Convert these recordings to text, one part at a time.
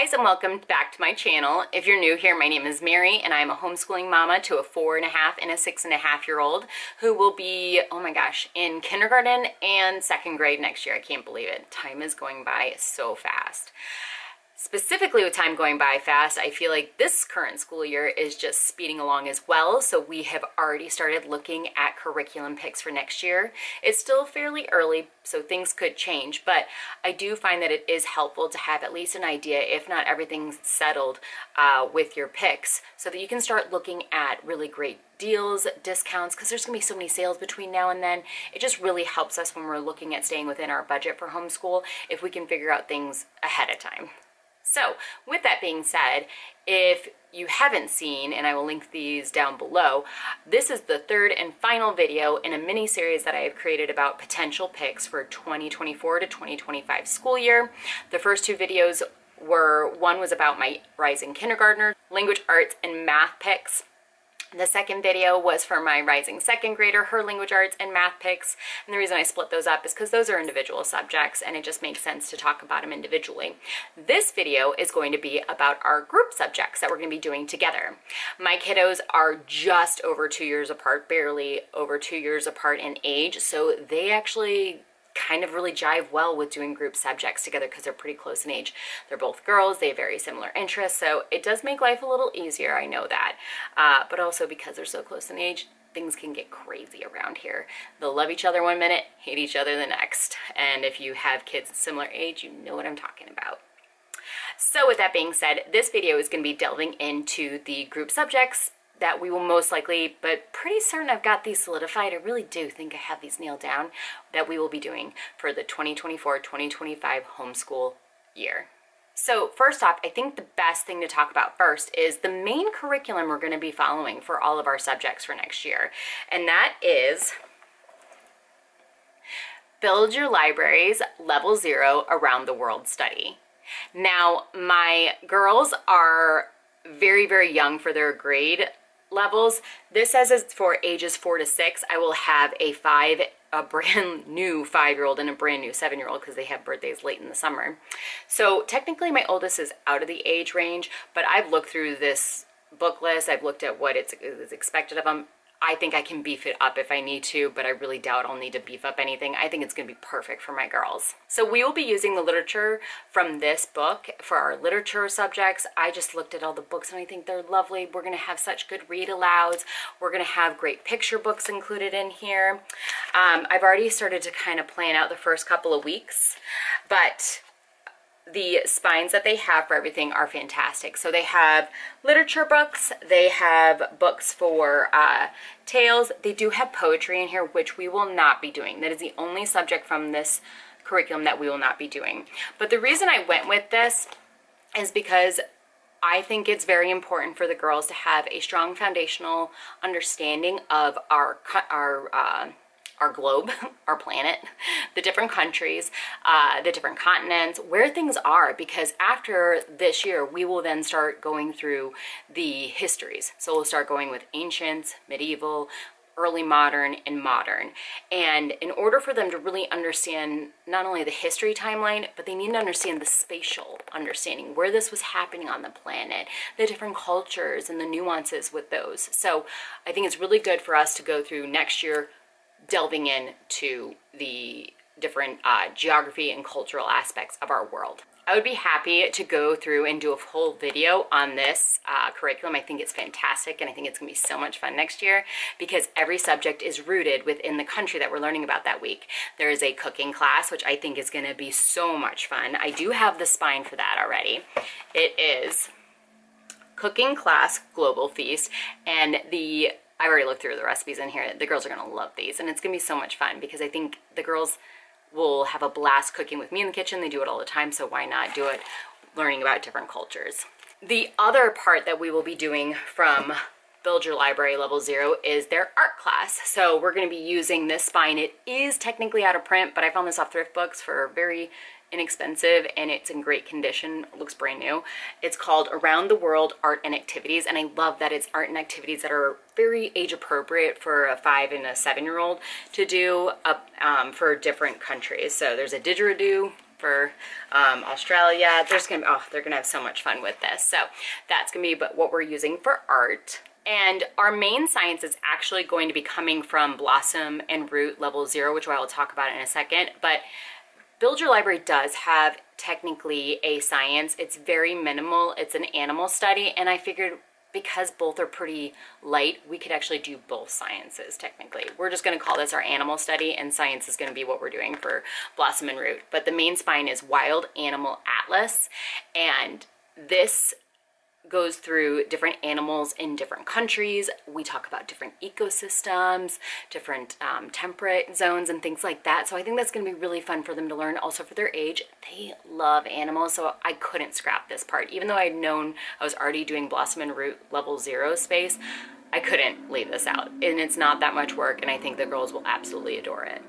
guys, and welcome back to my channel. If you're new here, my name is Mary and I'm a homeschooling mama to a 4.5 and a 6.5 year old who will be, oh my gosh, in kindergarten and second grade next year. I can't believe it. Time is going by so fast. Specifically with time going by fast, I feel like this current school year is just speeding along as well. So we have already started looking at curriculum picks for next year. It's still fairly early, so things could change, but I do find that it is helpful to have at least an idea, if not everything settled with your picks, so that you can start looking at really great deals, discounts, because there's gonna be so many sales between now and then. It just really helps us when we're looking at staying within our budget for homeschool if we can figure out things ahead of time. So with that being said, if you haven't seen, and I will link these down below, this is the third and final video in a mini series that I have created about potential picks for 2024 to 2025 school year. The first two videos were, one was about my rising kindergartner, language arts and math picks. The second video was for my rising second grader, her language arts and math picks. And the reason I split those up is because those are individual subjects and it just makes sense to talk about them individually. This video is going to be about our group subjects that we're going to be doing together. My kiddos are just over 2 years apart, barely over 2 years apart in age. So they actually kind of really jive well with doing group subjects together because they're pretty close in age. They're both girls, they have very similar interests, so it does make life a little easier, I know that. But also because they're so close in age, things can get crazy around here. They'll love each other one minute, hate each other the next. And if you have kids similar age, you know what I'm talking about. So with that being said, this video is going to be delving into the group subjects that we will most likely, but pretty certain I've got these solidified. I really do think I have these nailed down, that we will be doing for the 2024-2025 homeschool year. So first off, I think the best thing to talk about first is the main curriculum we're going to be following for all of our subjects for next year. And that is Build Your Libraries Level 0 Around the World Study. Now, my girls are very, very young for their grade levels. This says it's for ages 4 to 6. I will have a brand new 5-year-old and a brand new 7-year-old because they have birthdays late in the summer. So technically my oldest is out of the age range, but I've looked through this book list. I've looked at what is expected of them. I think I can beef it up if I need to, but I really doubt I'll need to beef up anything. I think it's going to be perfect for my girls. So we will be using the literature from this book for our literature subjects. I just looked at all the books and I think they're lovely. We're going to have such good read alouds. We're going to have great picture books included in here. I've already started to kind of plan out the first couple of weeks, but the spines that they have for everything are fantastic. So they have literature books, they have books for tales, they do have poetry in here, which we will not be doing. That is the only subject from this curriculum that we will not be doing. But the reason I went with this is because I think it's very important for the girls to have a strong foundational understanding of our globe, our planet, the different countries, the different continents, where things are, because after this year, we will then start going through the histories. So we'll start going with ancient, medieval, early modern, and modern. And in order for them to really understand not only the history timeline, but they need to understand the spatial understanding, where this was happening on the planet, the different cultures and the nuances with those. So I think it's really good for us to go through next year delving into the different geography and cultural aspects of our world. I would be happy to go through and do a whole video on this curriculum. I think it's fantastic and I think it's gonna be so much fun next year because every subject is rooted within the country that we're learning about that week. There is a cooking class, which I think is gonna be so much fun. I do have the spine for that already. It is Cooking Class Global Feast, and I already looked through the recipes in here. The girls are gonna love these and it's gonna be so much fun because I think the girls will have a blast cooking with me in the kitchen. They do it all the time, so why not do it learning about different cultures. The other part that we will be doing from Build Your Library Level 0 is their art class. So we're gonna be using this spine. It is technically out of print, but I found this off thrift books for very inexpensive and it's in great condition. It looks brand new. It's called Around the World Art and Activities, and I love that it's art and activities that are very age appropriate for a 5 and a 7-year-old to do for different countries. So there's a didgeridoo, for Australia. They're gonna have so much fun with this. So that's gonna be what we're using for art. And our main science is actually going to be coming from Blossom and Root Level 0, which I will talk about in a second. But Build Your Library does have technically a science. It's very minimal. It's an animal study, and I figured because both are pretty light, we could actually do both sciences technically. We're just going to call this our animal study, and science is going to be what we're doing for Blossom and Root. But the main spine is Wild Animal Atlas, and this goes through different animals in different countries. We talk about different ecosystems, different temperate zones and things like that. So I think that's going to be really fun for them to learn. Also for their age, they love animals, so I couldn't scrap this part. Even though I'd known I was already doing Blossom and Root Level 0 space, I couldn't leave this out. And it's not that much work, and I think the girls will absolutely adore it.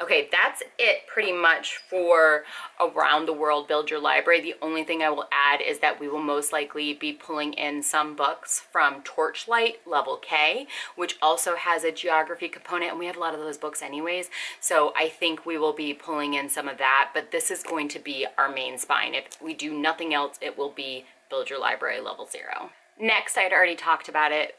Okay, that's it pretty much for Around the World Build Your Library. The only thing I will add is that we will most likely be pulling in some books from Torchlight Level K, which also has a geography component, and we have a lot of those books anyways. So I think we will be pulling in some of that, but this is going to be our main spine. If we do nothing else, it will be Build Your Library Level 0. Next, I'd already talked about it,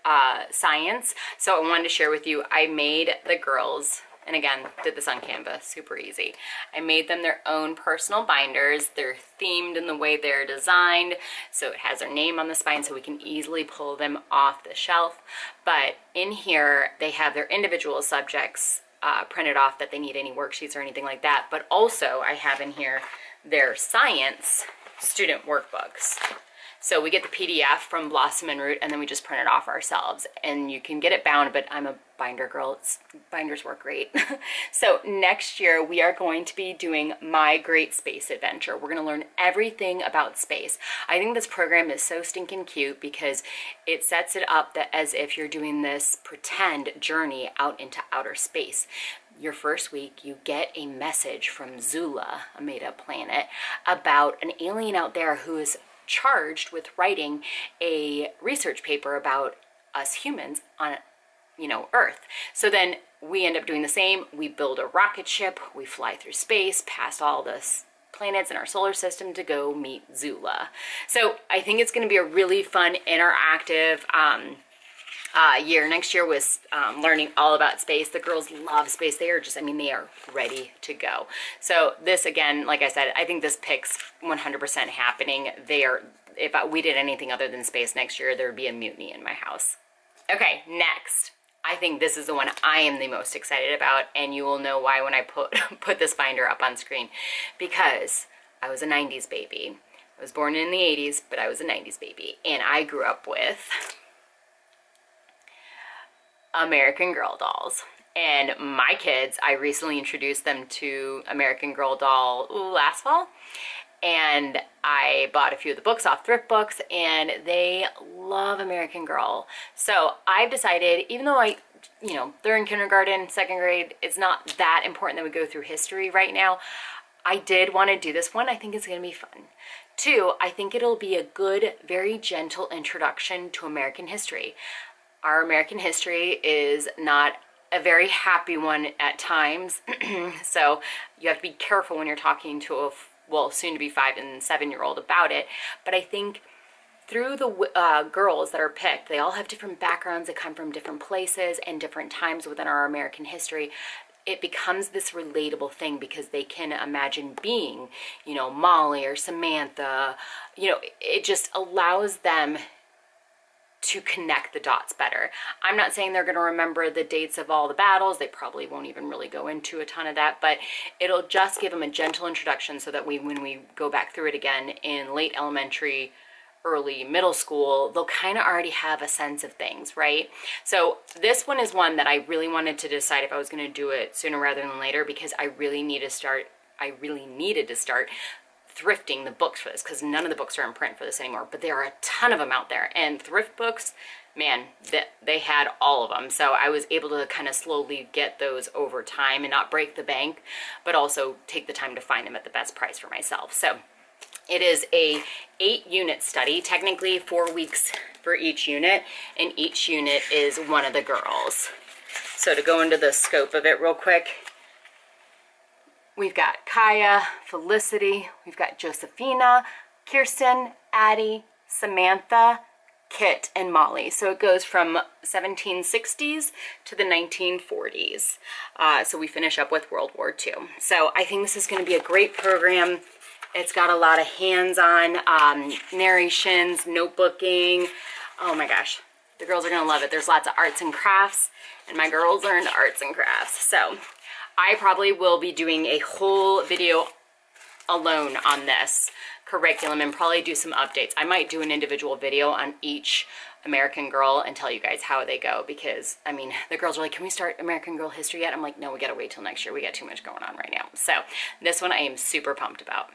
science. So I wanted to share with you, I made the girls, and again, did this on Canva, super easy. I made them their own personal binders. They're themed in the way they're designed, so it has their name on the spine so we can easily pull them off the shelf. But in here, they have their individual subjects printed off that they need any worksheets or anything like that. But also, I have in here their science student workbooks. So we get the PDF from Blossom and Root, and then we just print it off ourselves. And you can get it bound, but I'm a binder girl. Binders work great. So next year, we are going to be doing My Great Space Adventure. We're going to learn everything about space. I think this program is so stinking cute because it sets it up that as if you're doing this pretend journey out into outer space. Your first week, you get a message from Zula, a made-up planet, about an alien out there who is charged with writing a research paper about us humans on, Earth. So then we end up doing the same. We build a rocket ship, we fly through space, past all the planets in our solar system to go meet Zula. So I think it's going to be a really fun, interactive year. Next year was learning all about space. The girls love space. They are just, they are ready to go. So this, again, like I said, I think this pick's 100% happening. If we did anything other than space next year, there would be a mutiny in my house. Okay, next. I think this is the one I am the most excited about, and you will know why when I put this binder up on screen. Because I was a 90s baby. I was born in the 80s, but I was a 90s baby. And I grew up with American Girl dolls. And my kids, I recently introduced them to American Girl doll last fall. And I bought a few of the books off Thrift Books, and they love American Girl. So I've decided, even though they're in kindergarten, second grade, it's not that important that we go through history right now. I did want to do this one. I think it's going to be fun. 2, I think it'll be a good, very gentle introduction to American history. Our American history is not a very happy one at times. So you have to be careful when you're talking to a soon to be 5 and 7-year-old about it. But I think through the girls that are picked, they all have different backgrounds. They come from different places and different times within our American history. It becomes this relatable thing because they can imagine being, Molly or Samantha. It just allows them to connect the dots better. I'm not saying they're going to remember the dates of all the battles. They probably won't even really go into a ton of that, but it'll just give them a gentle introduction so that when we go back through it again in late elementary, early middle school, they'll kind of already have a sense of things, right? So this one is one that I really wanted to decide if I was going to do it sooner rather than later, because I really needed to start thrifting the books for this, because none of the books are in print for this anymore, but there are a ton of them out there. And Thrift Books, man, they had all of them. So I was able to kind of slowly get those over time and not break the bank, but also take the time to find them at the best price for myself. So it is a 8-unit study, technically 4 weeks for each unit, and each unit is one of the girls. So to go into the scope of it real quick, We've got Kaya, Felicity, we've got Josephina, Kirsten, Addie, Samantha, Kit, and Molly. So it goes from 1760s to the 1940s. So we finish up with World War II. So I think this is going to be a great program. It's got a lot of hands-on narrations, notebooking. Oh my gosh, the girls are going to love it. There's lots of arts and crafts, and my girls are into arts and crafts. So I probably will be doing a whole video alone on this curriculum and probably do some updates. I might do an individual video on each American Girl and tell you guys how they go, because I mean, the girls are like, can we start American Girl history yet? I'm like, no, we gotta wait till next year. We got too much going on right now. So this one I am super pumped about.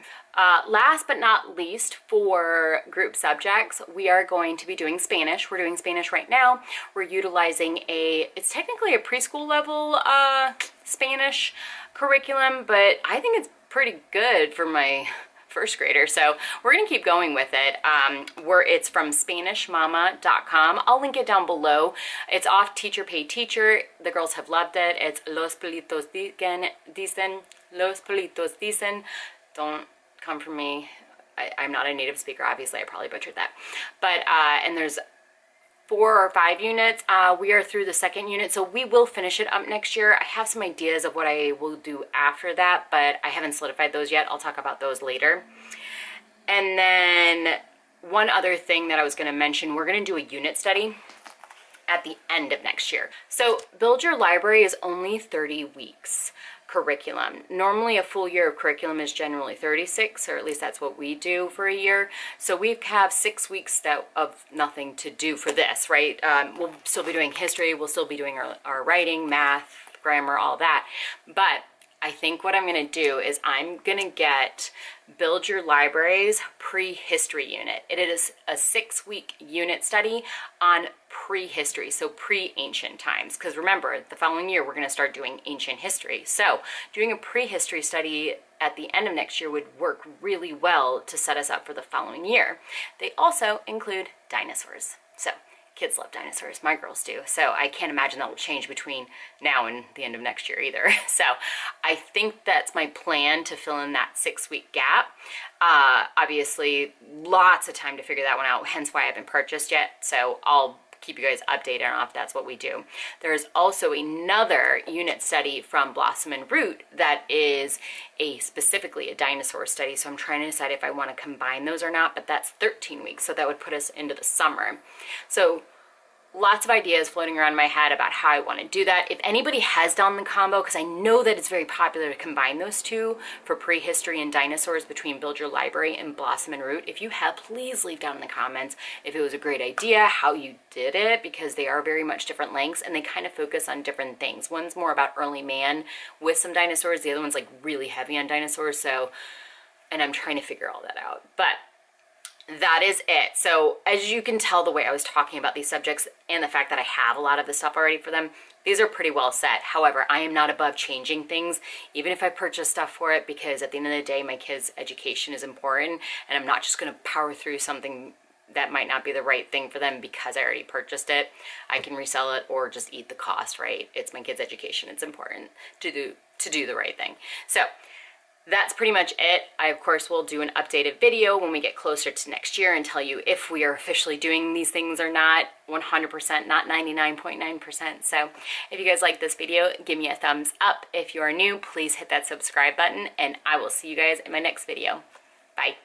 Last but not least, for group subjects, we are going to be doing Spanish. We're doing Spanish right now. We're utilizing it's technically a preschool level Spanish curriculum, but I think it's pretty good for my first grader, so we're gonna keep going with it. It's from SpanishMama.com. I'll link it down below. It's off Teacher Pay Teacher. The girls have loved it. It's Los Politos dicen, Los Politos dicen. Don't come for me. I'm not a native speaker, obviously. I probably butchered that. But, and there's 4 or 5 units. We are through the second unit, so we will finish it up next year. I have some ideas of what I will do after that, but I haven't solidified those yet. I'll talk about those later. And then one other thing that I was going to mention, we're going to do a unit study at the end of next year. So Build Your Library is only 30 weeks curriculum. Normally a full year of curriculum is generally 36, or at least that's what we do for a year. So we have 6 weeks of nothing to do for this, right? We'll still be doing history, we'll still be doing our writing, math, grammar, all that. But I think what I'm going to do is I'm going to get Build Your Library's pre-history unit. It is a 6-week unit study on prehistory, so pre-ancient times. Because remember, the following year we're going to start doing ancient history. So doing a prehistory study at the end of next year would work really well to set us up for the following year. They also include dinosaurs. So kids love dinosaurs, my girls do, so I can't imagine that will change between now and the end of next year either. So I think that's my plan, to fill in that 6-week gap. Obviously, lots of time to figure that one out, hence why I haven't purchased yet, so I'll keep you guys updated on if that's what we do. There's also another unit study from Blossom and Root that is specifically a dinosaur study, so I'm trying to decide if I want to combine those or not, but that's 13 weeks, so that would put us into the summer. So lots of ideas floating around in my head about how I want to do that. If anybody has done the combo, because I know that it's very popular to combine those two for prehistory and dinosaurs between Build Your Library and Blossom and Root, if you have, please leave down in the comments if it was a great idea, how you did it, because they are very much different lengths and they kind of focus on different things. One's more about early man with some dinosaurs, the other one's like really heavy on dinosaurs, so, and I'm trying to figure all that out. But that is it. So as you can tell, the way I was talking about these subjects and the fact that I have a lot of the stuff already for them, these are pretty well set. However, I am not above changing things, even if I purchase stuff for it, because at the end of the day, my kids' education is important, and I'm not just going to power through something that might not be the right thing for them because I already purchased it. I can resell it or just eat the cost, right? It's my kids' education. It's important to do the right thing. So that's pretty much it. I, of course, will do an updated video when we get closer to next year and tell you if we are officially doing these things or not, 100%, not 99.9%. So if you guys like this video, give me a thumbs up. If you are new, please hit that subscribe button, and I will see you guys in my next video. Bye.